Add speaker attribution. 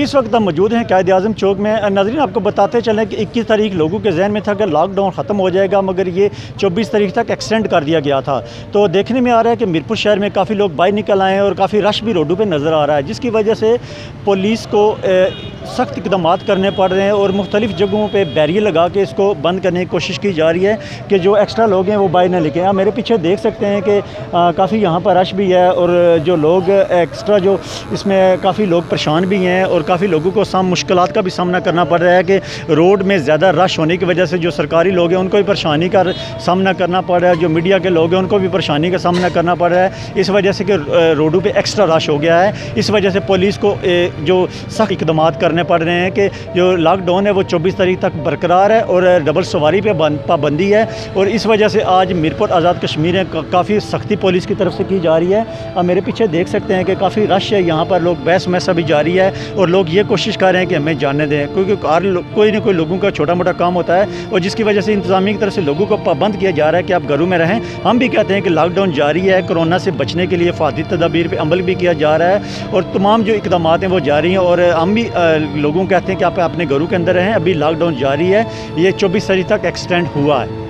Speaker 1: जी, इस वक्त हम मौजूद हैं कायद आज़म चौक में। नाज़रीन, आपको बताते चलें कि 21 तारीख लोगों के जहन में था कि लॉकडाउन ख़त्म हो जाएगा, मगर ये 24 तारीख तक एक्सटेंड कर दिया गया था। तो देखने में आ रहा है कि मीरपुर शहर में काफ़ी लोग बाहर निकल आए हैं और काफ़ी रश भी रोडों पे नज़र आ रहा है, जिसकी वजह से पुलिस को सख्त इक़दाम करने पड़ रहे हैं और मुख्तलिफ़ जगहों पर बैरियर लगा के इसको बंद करने की कोशिश की जा रही है कि जो एक्स्ट्रा लोग हैं वो बाहर न निकलें। आप मेरे पीछे देख सकते हैं कि काफ़ी यहाँ पर रश भी है और जो लोग एक्स्ट्रा जो इसमें काफ़ी लोग परेशान भी हैं और काफ़ी लोगों को मुश्किलात का भी सामना करना पड़ रहा है कि रोड में ज़्यादा रश होने की वजह से जो सरकारी लोग हैं उनको भी परेशानी का सामना करना पड़ रहा है, जो मीडिया के लोग हैं उनको भी परेशानी का सामना करना पड़ रहा है, इस वजह से कि रोडों पे एक्स्ट्रा रश हो गया है। इस वजह से पुलिस को जो सख्त इक़दाम करने पड़ रहे हैं कि जो लॉकडाउन है वो 24 तारीख तक बरकरार है और डबल सवारी पर पाबंदी है। और इस वजह से आज मीरपुर आज़ाद कश्मीर है काफ़ी सख्ती पुलिस की तरफ से की जा रही है। अब मेरे पीछे देख सकते हैं कि काफ़ी रश है, यहाँ पर लोग बहस महसा भी जारी है और लोग ये कोशिश कर रहे हैं कि हमें जाने दें, क्योंकि कोई ना कोई लोगों का छोटा मोटा काम होता है और जिसकी वजह से इंतज़ामिया की तरफ से लोगों को पाबंद किया जा रहा है कि आप घरों में रहें। हम भी कहते हैं कि लॉकडाउन जारी है, कोरोना से बचने के लिए फ़ादी तदाबीर पर अमल भी किया जा रहा है और तमाम जो इक़दाम हैं वो जारी हैं और हम भी लोगों को कहते हैं कि आप अपने घरों के अंदर रहें। अभी लॉकडाउन जारी है, ये 24 तारीख तक एक्सटेंड हुआ है।